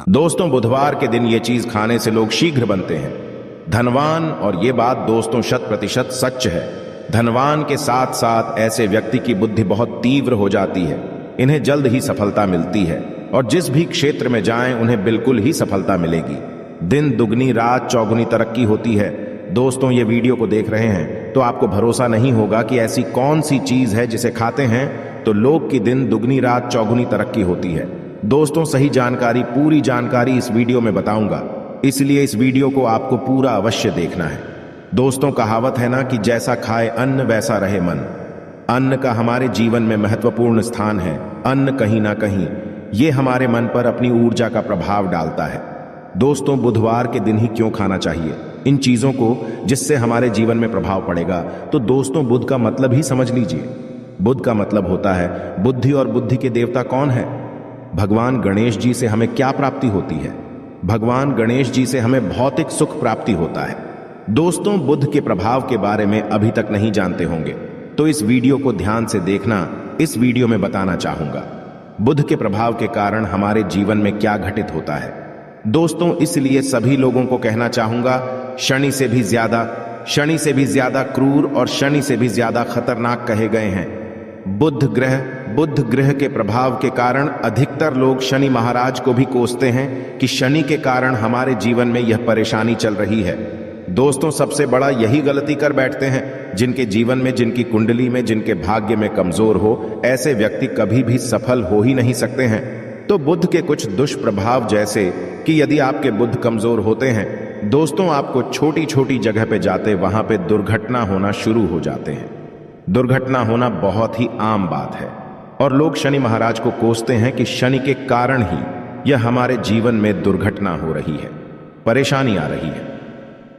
दोस्तों, बुधवार के दिन ये चीज खाने से लोग शीघ्र बनते हैं धनवान। और ये बात दोस्तों 100% सच है। धनवान के साथ साथ ऐसे व्यक्ति की बुद्धि बहुत तीव्र हो जाती है। इन्हें जल्द ही सफलता मिलती है और जिस भी क्षेत्र में जाएं उन्हें बिल्कुल ही सफलता मिलेगी। दिन दुगनी रात चौगुनी तरक्की होती है। दोस्तों, ये वीडियो को देख रहे हैं तो आपको भरोसा नहीं होगा कि ऐसी कौन सी चीज है जिसे खाते हैं तो लोग की दिन दुगनी रात चौगुनी तरक्की होती है। दोस्तों, सही जानकारी, पूरी जानकारी इस वीडियो में बताऊंगा, इसलिए इस वीडियो को आपको पूरा अवश्य देखना है। दोस्तों, कहावत है ना कि जैसा खाए अन्न वैसा रहे मन। अन्न का हमारे जीवन में महत्वपूर्ण स्थान है। अन्न कहीं ना कहीं ये हमारे मन पर अपनी ऊर्जा का प्रभाव डालता है। दोस्तों, बुधवार के दिन ही क्यों खाना चाहिए इन चीजों को जिससे हमारे जीवन में प्रभाव पड़ेगा? तो दोस्तों, बुध का मतलब ही समझ लीजिए। बुध का मतलब होता है बुद्धि, और बुद्धि के देवता कौन है? भगवान गणेश जी से हमें क्या प्राप्ति होती है? भगवान गणेश जी से हमें भौतिक सुख प्राप्ति होता है। दोस्तों, बुध के प्रभाव के बारे में अभी तक नहीं जानते होंगे तो इस वीडियो को ध्यान से देखना। इस वीडियो में बताना चाहूंगा बुध के प्रभाव के कारण हमारे जीवन में क्या घटित होता है। दोस्तों, इसलिए सभी लोगों को कहना चाहूंगा, शनि से भी ज्यादा क्रूर और शनि से भी ज्यादा खतरनाक कहे गए हैं बुध ग्रह के प्रभाव के कारण अधिकतर लोग शनि महाराज को भी कोसते हैं कि शनि के कारण हमारे जीवन में यह परेशानी चल रही है। दोस्तों, सबसे बड़ा यही गलती कर बैठते हैं जिनके जीवन में, जिनकी कुंडली में, जिनके भाग्य में कमजोर हो, ऐसे व्यक्ति कभी भी सफल हो ही नहीं सकते हैं। तो बुध के कुछ दुष्प्रभाव, जैसे कि यदि आपके बुध कमजोर होते हैं दोस्तों, आपको छोटी छोटी जगह पे जाते वहां पे दुर्घटना होना शुरू हो जाते हैं। दुर्घटना होना बहुत ही आम बात है और लोग शनि महाराज को कोसते हैं कि शनि के कारण ही यह हमारे जीवन में दुर्घटना हो रही है, परेशानी आ रही है।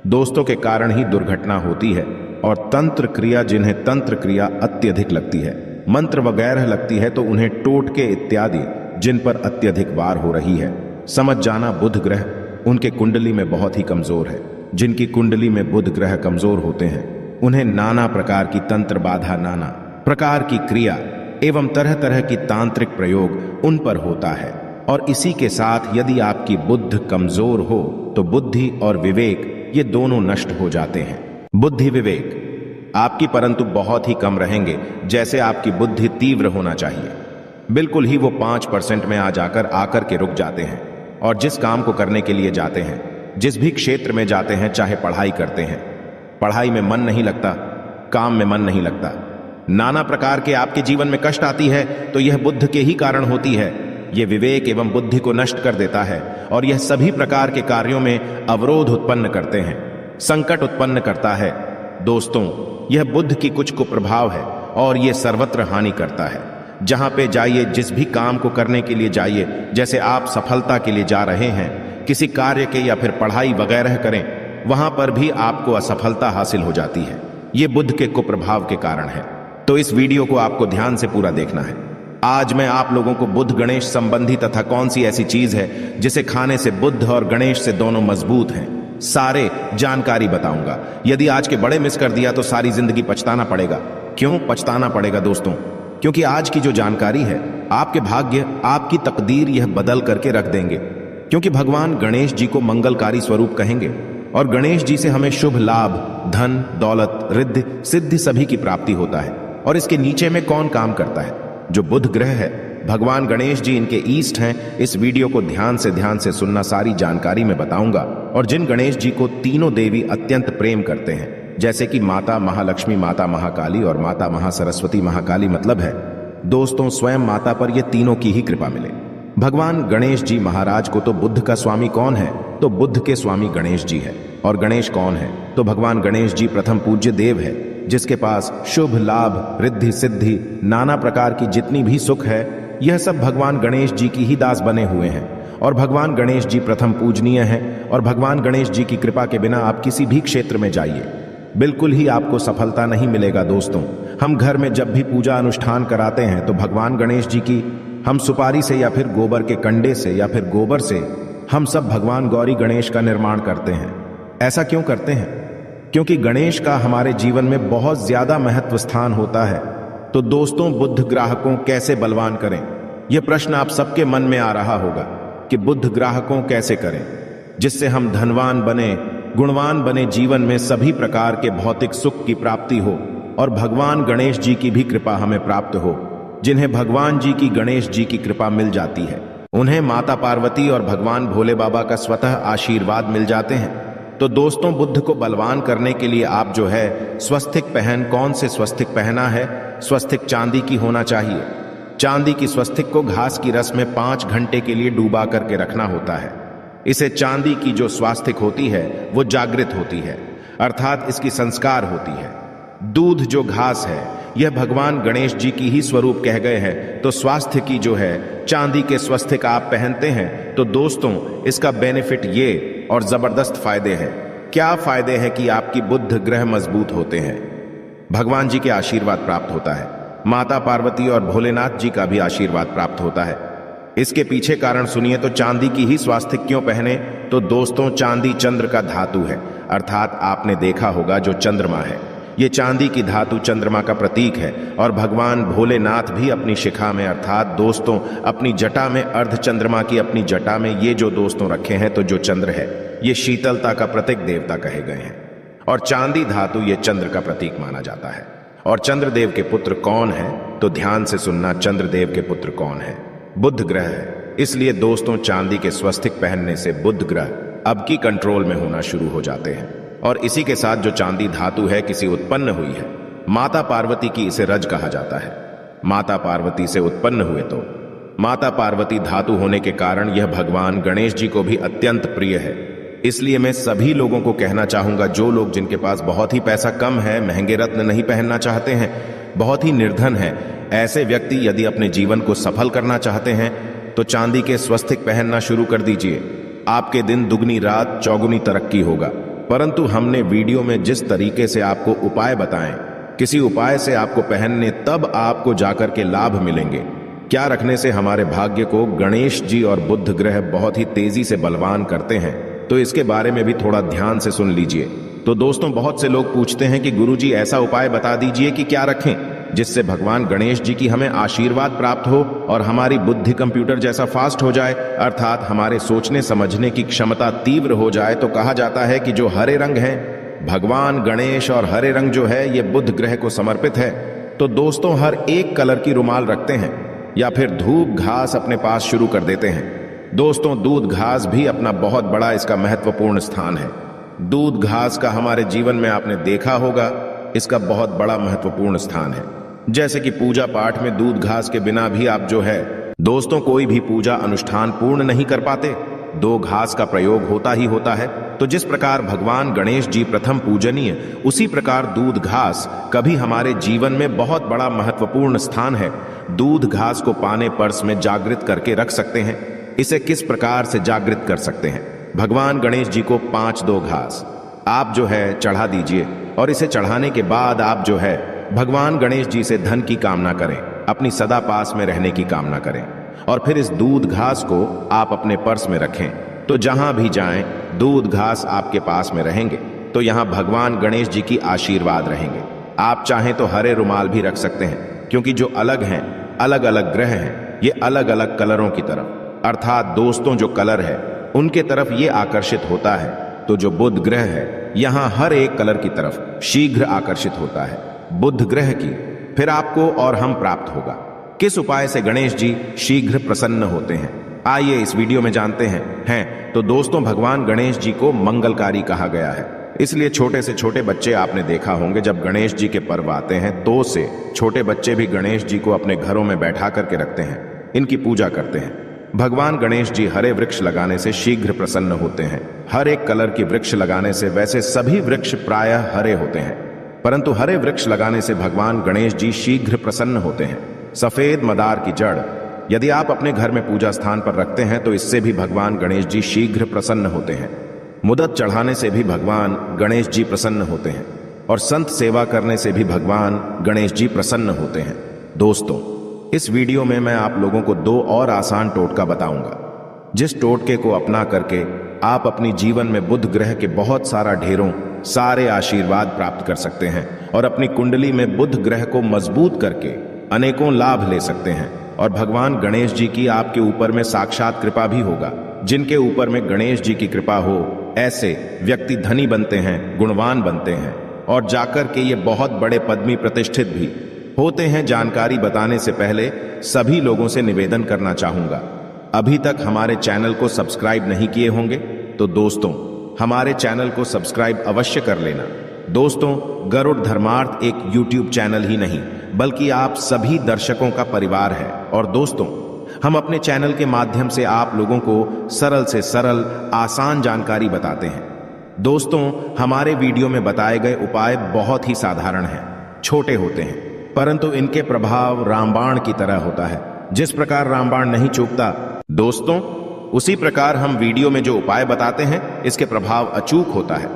दोस्तों, के कारण ही दुर्घटना होती है। और तंत्र क्रिया, जिन्हें तंत्र क्रिया अत्यधिक लगती है, मंत्र वगैरह लगती है, तो उन्हें टोटके इत्यादि जिन पर अत्यधिक वार हो रही है, समझ जाना बुध ग्रह उनके कुंडली में बहुत ही कमजोर है। जिनकी कुंडली में बुध ग्रह कमजोर होते हैं उन्हें नाना प्रकार की तंत्र बाधा, नाना प्रकार की क्रिया एवं तरह तरह की तांत्रिक प्रयोग उन पर होता है। और इसी के साथ यदि आपकी बुद्ध कमजोर हो तो बुद्धि और विवेक ये दोनों नष्ट हो जाते हैं। बुद्धि विवेक आपकी परंतु बहुत ही कम रहेंगे। जैसे आपकी बुद्धि तीव्र होना चाहिए, बिल्कुल ही वो 5% में आकर के रुक जाते हैं। और जिस काम को करने के लिए जाते हैं, जिस भी क्षेत्र में जाते हैं, चाहे पढ़ाई करते हैं, पढ़ाई में मन नहीं लगता, काम में मन नहीं लगता, नाना प्रकार के आपके जीवन में कष्ट आती है, तो यह बुद्ध के ही कारण होती है। यह विवेक एवं बुद्धि को नष्ट कर देता है और यह सभी प्रकार के कार्यों में अवरोध उत्पन्न करते हैं, संकट उत्पन्न करता है। दोस्तों, यह बुद्ध की कुछ कुप्रभाव है और यह सर्वत्र हानि करता है। जहां पे जाइए, जिस भी काम को करने के लिए जाइए, जैसे आप सफलता के लिए जा रहे हैं, किसी कार्य के या फिर पढ़ाई वगैरह करें, वहां पर भी आपको असफलता हासिल हो जाती है। यह बुध के कुप्रभाव के कारण है। तो इस वीडियो को आपको ध्यान से पूरा देखना है। आज मैं आप लोगों को बुध गणेश संबंधी तथा कौन सी ऐसी चीज है जिसे खाने से बुध और गणेश से दोनों मजबूत हैं, सारे जानकारी बताऊंगा। यदि आज के बड़े मिस कर दिया तो सारी जिंदगी पछताना पड़ेगा। क्यों पछताना पड़ेगा दोस्तों? क्योंकि आज की जो जानकारी है आपके भाग्य, आपकी तकदीर यह बदल करके रख देंगे। क्योंकि भगवान गणेश जी को मंगलकारी स्वरूप कहेंगे और गणेश जी से हमें शुभ लाभ, धन, दौलत, रिद्धि, सिद्धि सभी की प्राप्ति होता है। और इसके नीचे में कौन काम करता है? जो बुध ग्रह है, भगवान गणेश जी इनके ईस्ट हैं। इस वीडियो को ध्यान से सुनना, सारी जानकारी मैं बताऊंगा। और जिन गणेश जी को तीनों देवी अत्यंत प्रेम करते हैं, जैसे कि माता महालक्ष्मी, माता महाकाली और माता महासरस्वती। महाकाली मतलब है दोस्तों स्वयं माता पर ये तीनों की ही कृपा मिले। भगवान गणेश जी महाराज को तो बुद्ध का स्वामी कौन है? तो बुद्ध के स्वामी गणेश जी है। और गणेश कौन है? तो भगवान गणेश जी प्रथम पूज्य देव है, जिसके पास शुभ लाभ, रिद्धि, सिद्धि, नाना प्रकार की जितनी भी सुख है, यह सब भगवान गणेश जी की ही दास बने हुए हैं। और भगवान गणेश जी प्रथम पूजनीय हैं। और भगवान गणेश जी की कृपा के बिना आप किसी भी क्षेत्र में जाइए, बिल्कुल ही आपको सफलता नहीं मिलेगा। दोस्तों, हम घर में जब भी पूजा अनुष्ठान कराते हैं तो भगवान गणेश जी की हम सुपारी से या फिर गोबर के कंडे से या फिर गोबर से हम सब भगवान गौरी गणेश का निर्माण करते हैं। ऐसा क्यों करते हैं? क्योंकि गणेश का हमारे जीवन में बहुत ज्यादा महत्व स्थान होता है। तो दोस्तों, बुद्ध ग्राहकों कैसे बलवान करें, यह प्रश्न आप सबके मन में आ रहा होगा। कि बुद्ध ग्राहकों कैसे करें जिससे हम धनवान बने, गुणवान बने, जीवन में सभी प्रकार के भौतिक सुख की प्राप्ति हो और भगवान गणेश जी की भी कृपा हमें प्राप्त हो। जिन्हें भगवान जी की, गणेश जी की कृपा मिल जाती है, उन्हें माता पार्वती और भगवान भोले बाबा का स्वतः आशीर्वाद मिल जाते हैं। तो दोस्तों, बुद्ध को बलवान करने के लिए आप जो है स्वस्तिक पहन, कौन से स्वस्तिक पहना है? स्वस्तिक चांदी की होना चाहिए। चांदी की स्वस्तिक को घास की रस में 5 घंटे के लिए डूबा करके रखना होता है। इसे चांदी की जो स्वास्तिक होती है वो जागृत होती है, अर्थात इसकी संस्कार होती है। दूध जो घास है यह भगवान गणेश जी की ही स्वरूप कह गए हैं। तो स्वास्थ्य की जो है चांदी के स्वस्तिक आप पहनते हैं तो दोस्तों इसका बेनिफिट ये और जबरदस्त फायदे हैं। क्या फायदे हैं कि आपकी बुद्ध ग्रह मजबूत होते हैं, भगवान जी के आशीर्वाद प्राप्त होता है, माता पार्वती और भोलेनाथ जी का भी आशीर्वाद प्राप्त होता है। इसके पीछे कारण सुनिए। तो चांदी की ही स्वास्तिक क्यों पहने? तो दोस्तों, चांदी चंद्र का धातु है, अर्थात आपने देखा होगा जो चंद्रमा है, ये चांदी की धातु चंद्रमा का प्रतीक है। और भगवान भोलेनाथ भी अपनी शिखा में, अर्थात दोस्तों अपनी जटा में, अर्ध चंद्रमा की अपनी जटा में ये जो दोस्तों रखे हैं, तो जो चंद्र है ये शीतलता का प्रतीक देवता कहे गए हैं और चांदी धातु ये चंद्र का प्रतीक माना जाता है। और चंद्रदेव के पुत्र कौन है? तो ध्यान से सुनना, चंद्रदेव के पुत्र कौन है? बुध ग्रह है। इसलिए दोस्तों चांदी के स्वस्तिक पहनने से बुध ग्रह अब की कंट्रोल में होना शुरू हो जाते हैं। और इसी के साथ जो चांदी धातु है किसी उत्पन्न हुई है, माता पार्वती की, इसे रज कहा जाता है। माता पार्वती से उत्पन्न हुए तो माता पार्वती धातु होने के कारण यह भगवान गणेश जी को भी अत्यंत प्रिय है। इसलिए मैं सभी लोगों को कहना चाहूंगा, जो लोग जिनके पास बहुत ही पैसा कम है, महंगे रत्न नहीं पहनना चाहते हैं, बहुत ही निर्धन है, ऐसे व्यक्ति यदि अपने जीवन को सफल करना चाहते हैं तो चांदी के स्वस्तिक पहनना शुरू कर दीजिए। आपके दिन दुगनी रात चौगुनी तरक्की होगा। परंतु हमने वीडियो में जिस तरीके से आपको उपाय बताएं, किसी उपाय से आपको पहनने, तब आपको जाकर के लाभ मिलेंगे। क्या रखने से हमारे भाग्य को गणेश जी और बुध ग्रह बहुत ही तेजी से बलवान करते हैं, तो इसके बारे में भी थोड़ा ध्यान से सुन लीजिए। तो दोस्तों, बहुत से लोग पूछते हैं कि गुरुजी ऐसा उपाय बता दीजिए कि क्या रखें जिससे भगवान गणेश जी की हमें आशीर्वाद प्राप्त हो और हमारी बुद्धि कंप्यूटर जैसा फास्ट हो जाए, अर्थात हमारे सोचने समझने की क्षमता तीव्र हो जाए। तो कहा जाता है कि जो हरे रंग है, भगवान गणेश और हरे रंग जो है ये बुध ग्रह को समर्पित है। तो दोस्तों हर एक कलर की रुमाल रखते हैं या फिर धूप घास अपने पास शुरू कर देते हैं। दोस्तों दूध घास भी अपना बहुत बड़ा इसका महत्वपूर्ण स्थान है। दूध घास का हमारे जीवन में आपने देखा होगा, इसका बहुत बड़ा महत्वपूर्ण स्थान है। जैसे कि पूजा पाठ में दूध घास के बिना भी आप जो है दोस्तों कोई भी पूजा अनुष्ठान पूर्ण नहीं कर पाते, दो घास का प्रयोग होता ही होता है। तो जिस प्रकार भगवान गणेश जी प्रथम पूजनीय, उसी प्रकार दूध घास कभी हमारे जीवन में बहुत बड़ा महत्वपूर्ण स्थान है। दूध घास को पाने पर्स में जागृत करके रख सकते हैं। इसे किस प्रकार से जागृत कर सकते हैं? भगवान गणेश जी को 5 घास आप जो है चढ़ा दीजिए और इसे चढ़ाने के बाद आप जो है भगवान गणेश जी से धन की कामना करें, अपनी सदा पास में रहने की कामना करें और फिर इस दूध घास को आप अपने पर्स में रखें। तो जहां भी जाएं दूध घास आपके पास में रहेंगे, तो यहां भगवान गणेश जी की आशीर्वाद रहेंगे। आप चाहें तो हरे रुमाल भी रख सकते हैं, क्योंकि जो अलग हैं, अलग अलग ग्रह हैं, ये अलग अलग कलरों की तरफ, अर्थात दोस्तों जो कलर है उनके तरफ ये आकर्षित होता है। तो जो बुध ग्रह है यहां हर एक कलर की तरफ शीघ्र आकर्षित होता है बुध ग्रह की, फिर आपको और हम प्राप्त होगा। किस उपाय से गणेश जी शीघ्र प्रसन्न होते हैं, आइए इस वीडियो में जानते हैं। तो दोस्तों भगवान गणेश जी को मंगलकारी कहा गया है, इसलिए छोटे से छोटे बच्चे आपने देखा होंगे जब गणेश जी के पर्व आते हैं तो से छोटे बच्चे भी गणेश जी को अपने घरों में बैठा करके रखते हैं, इनकी पूजा करते हैं। भगवान गणेश जी हरे वृक्ष लगाने से शीघ्र प्रसन्न होते हैं। हर एक कलर की वृक्ष लगाने से, वैसे सभी वृक्ष प्रायः हरे होते हैं, परंतु हरे वृक्ष लगाने से भगवान गणेश जी शीघ्र प्रसन्न होते हैं। सफेद मदार की जड़ यदि आप अपने घर में पूजा स्थान पर रखते हैं तो इससे भी भगवान गणेश जी शीघ्र प्रसन्न होते हैं। मुदत चढ़ाने से भी भगवान गणेश जी प्रसन्न होते हैं और संत सेवा करने से भी भगवान गणेश जी प्रसन्न होते हैं। दोस्तों इस वीडियो में मैं आप लोगों को 2 और आसान टोटका बताऊंगा, जिस टोटके को अपना करके आप अपनी जीवन में बुध ग्रह के बहुत ढेरों सारे आशीर्वाद प्राप्त कर सकते हैं और अपनी कुंडली में बुध ग्रह को मजबूत करके अनेकों लाभ ले सकते हैं और भगवान गणेश जी की आपके ऊपर में साक्षात कृपा भी होगा। जिनके ऊपर में गणेश जी की कृपा हो, ऐसे व्यक्ति धनी बनते हैं, गुणवान बनते हैं और जाकर के ये बहुत बड़े पदवी प्रतिष्ठित भी होते हैं। जानकारी बताने से पहले सभी लोगों से निवेदन करना चाहूंगा, अभी तक हमारे चैनल को सब्सक्राइब नहीं किए होंगे तो दोस्तों हमारे चैनल को सब्सक्राइब अवश्य कर लेना। दोस्तों, गरुड़ धर्मार्थ एक YouTube चैनल ही नहीं बल्कि आप सभी दर्शकों का परिवार है। और दोस्तों, हम अपने चैनल के माध्यम से आप लोगों को सरल से सरल आसान जानकारी बताते हैं। दोस्तों, हमारे वीडियो में बताए गए उपाय बहुत ही साधारण हैं, छोटे होते हैं, परंतु इनके प्रभाव रामबाण की तरह होता है। जिस प्रकार रामबाण नहीं चूकता दोस्तों, उसी प्रकार हम वीडियो में जो उपाय बताते हैं इसके प्रभाव अचूक होता है।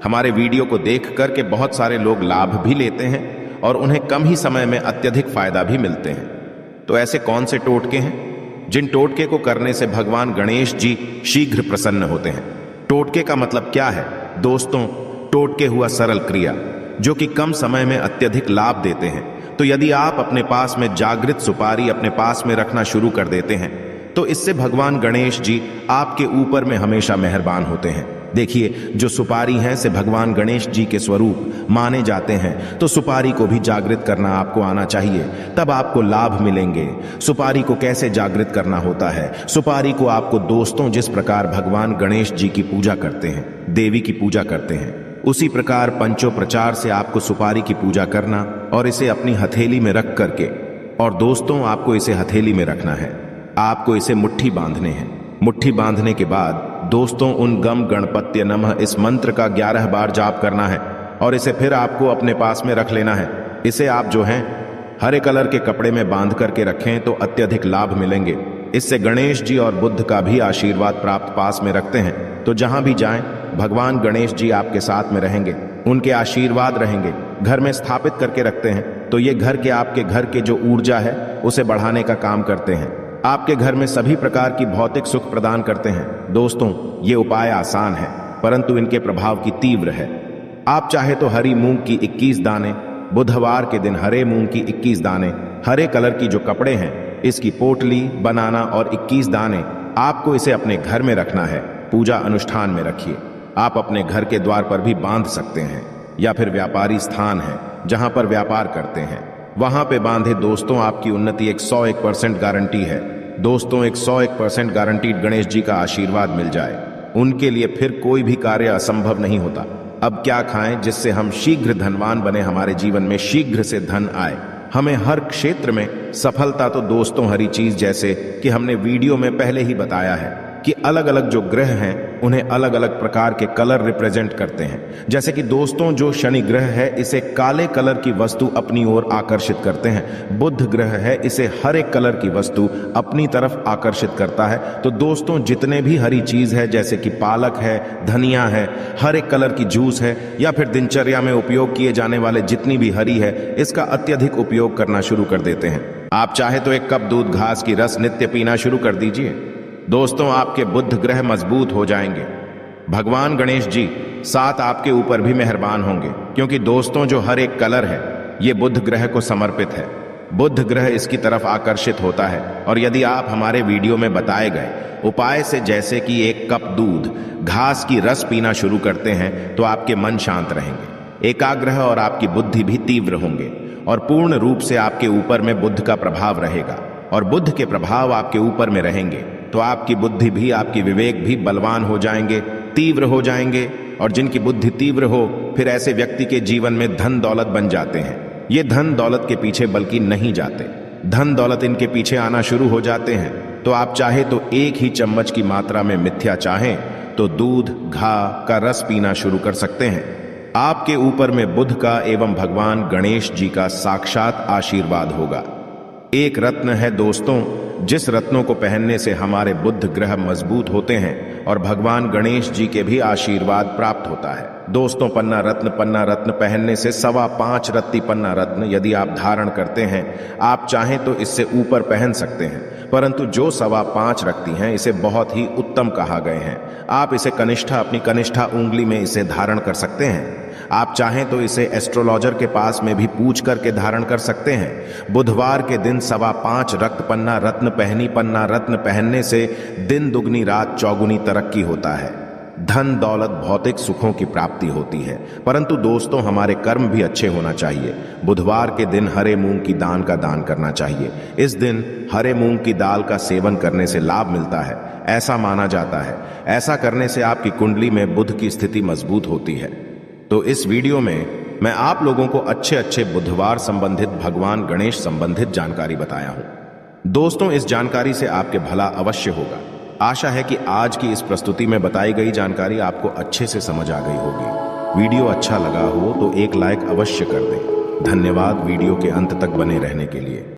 हमारे वीडियो को देख करके बहुत सारे लोग लाभ भी लेते हैं और उन्हें कम ही समय में अत्यधिक फायदा भी मिलते हैं। तो ऐसे कौन से टोटके हैं जिन टोटके को करने से भगवान गणेश जी शीघ्र प्रसन्न होते हैं? टोटके का मतलब क्या है दोस्तों? टोटके हुआ सरल क्रिया जो कि कम समय में अत्यधिक लाभ देते हैं। तो यदि आप अपने पास में जागृत सुपारी अपने पास में रखना शुरू कर देते हैं तो इससे भगवान गणेश जी आपके ऊपर में हमेशा मेहरबान होते हैं। देखिए, जो सुपारी है से भगवान गणेश जी के स्वरूप माने जाते हैं, तो सुपारी को भी जागृत करना आपको आना चाहिए, तब आपको लाभ मिलेंगे। सुपारी को कैसे जागृत करना होता है? सुपारी को आपको दोस्तों जिस प्रकार भगवान गणेश जी की पूजा करते हैं, देवी की पूजा करते हैं, उसी प्रकार पंचोपचार से आपको सुपारी की पूजा करना और इसे अपनी हथेली में रख करके, और दोस्तों आपको इसे हथेली में रखना है, आपको इसे मुट्ठी बांधने हैं। मुट्ठी बांधने के बाद दोस्तों उन गम गणपत्य नमः इस मंत्र का 11 बार जाप करना है और इसे फिर आपको अपने पास में रख लेना है। इसे आप जो हैं हरे कलर के कपड़े में बांध करके रखें तो अत्यधिक लाभ मिलेंगे। इससे गणेश जी और बुद्ध का भी आशीर्वाद प्राप्त पास में रखते हैं, तो जहां भी जाएं भगवान गणेश जी आपके साथ में रहेंगे, उनके आशीर्वाद रहेंगे। घर में स्थापित करके रखते हैं तो ये घर के आपके घर के जो ऊर्जा है उसे बढ़ाने का काम करते हैं, आपके घर में सभी प्रकार की भौतिक सुख प्रदान करते हैं। दोस्तों, ये उपाय आसान है परंतु इनके प्रभाव की तीव्र है। आप चाहे तो हरी मूंग की 21 दाने, बुधवार के दिन हरे मूंग की 21 दाने, हरे कलर की जो कपड़े हैं इसकी पोटली बनाना और 21 दाने आपको इसे अपने घर में रखना है। पूजा अनुष्ठान में रखिए। आप अपने घर के द्वार पर भी बांध सकते हैं या फिर व्यापारी स्थान है जहां पर व्यापार करते हैं वहां पे बांधे। दोस्तों, आपकी उन्नति 101% गारंटी है। दोस्तों, 101% गारंटीड गणेश जी का आशीर्वाद मिल जाए, उनके लिए फिर कोई भी कार्य असंभव नहीं होता। अब क्या खाएं जिससे हम शीघ्र धनवान बने, हमारे जीवन में शीघ्र से धन आए, हमें हर क्षेत्र में सफलता? तो दोस्तों, हरी चीज जैसे कि हमने वीडियो में पहले ही बताया है कि अलग अलग जो ग्रह हैं उन्हें अलग अलग प्रकार के कलर रिप्रेजेंट करते हैं। जैसे कि दोस्तों, जो शनि ग्रह है इसे काले कलर की वस्तु अपनी ओर आकर्षित करते हैं। बुध ग्रह है इसे हरे कलर की वस्तु अपनी तरफ आकर्षित करता है। तो दोस्तों, जितने भी हरी चीज है जैसे कि पालक है, धनिया है, हरे कलर की जूस है या फिर दिनचर्या में उपयोग किए जाने वाले जितनी भी हरी है, इसका अत्यधिक उपयोग करना शुरू कर देते हैं। आप चाहे तो 1 कप दूध घास की रस नित्य पीना शुरू कर दीजिए। दोस्तों, आपके बुध ग्रह मजबूत हो जाएंगे। भगवान गणेश जी साथ आपके ऊपर भी मेहरबान होंगे, क्योंकि दोस्तों जो हर एक कलर है ये बुध ग्रह को समर्पित है। बुध ग्रह इसकी तरफ आकर्षित होता है। और यदि आप हमारे वीडियो में बताए गए उपाय से जैसे कि 1 कप दूध घास की रस पीना शुरू करते हैं तो आपके मन शांत रहेंगे, एकाग्र और आपकी बुद्धि भी तीव्र होंगे और पूर्ण रूप से आपके ऊपर में बुध का प्रभाव रहेगा। और बुध के प्रभाव आपके ऊपर में रहेंगे तो आपकी बुद्धि भी, आपकी विवेक भी बलवान हो जाएंगे, तीव्र हो जाएंगे। और जिनकी बुद्धि तीव्र हो फिर ऐसे व्यक्ति के जीवन में धन दौलत बन जाते हैं। ये धन दौलत के पीछे बल्कि नहीं जाते, धन दौलत इनके पीछे आना शुरू हो जाते हैं। तो आप चाहे तो 1 ही चम्मच की मात्रा में मिथ्या चाहें तो दूध घा का रस पीना शुरू कर सकते हैं। आपके ऊपर में बुध का एवं भगवान गणेश जी का साक्षात आशीर्वाद होगा। एक रत्न है दोस्तों, जिस रत्नों को पहनने से हमारे बुध ग्रह मजबूत होते हैं और भगवान गणेश जी के भी आशीर्वाद प्राप्त होता है। दोस्तों, पन्ना रत्न पहनने से 5.25 रत्ती पन्ना रत्न यदि आप धारण करते हैं, आप चाहें तो इससे ऊपर पहन सकते हैं। परंतु जो 5.25 रखती हैं इसे बहुत ही उत्तम कहा गए हैं। आप इसे कनिष्ठा अपनी कनिष्ठा उंगली में इसे धारण कर सकते हैं। आप चाहें तो इसे एस्ट्रोलॉजर के पास में भी पूछ करके धारण कर सकते हैं। बुधवार के दिन 5.25 रक्त पन्ना रत्न पहनी पन्ना रत्न पहनने से दिन दुगनी रात चौगुनी तरक्की होता है। धन दौलत भौतिक सुखों की प्राप्ति होती है, परंतु दोस्तों हमारे कर्म भी अच्छे होना चाहिए। बुधवार के दिन हरे मूंग की दान का दान करना चाहिए। इस दिन हरे मूंग की दाल का सेवन करने से लाभ मिलता है, ऐसा माना जाता है। ऐसा करने से आपकी कुंडली में बुध की स्थिति मजबूत होती है। तो इस वीडियो में मैं आप लोगों को अच्छे अच्छे बुधवार संबंधित भगवान गणेश संबंधित जानकारी बताया हूं। दोस्तों इस जानकारी से आपके भला अवश्य होगा। आशा है कि आज की इस प्रस्तुति में बताई गई जानकारी आपको अच्छे से समझ आ गई होगी। वीडियो अच्छा लगा हो तो एक लाइक अवश्य कर दें। धन्यवाद वीडियो के अंत तक बने रहने के लिए।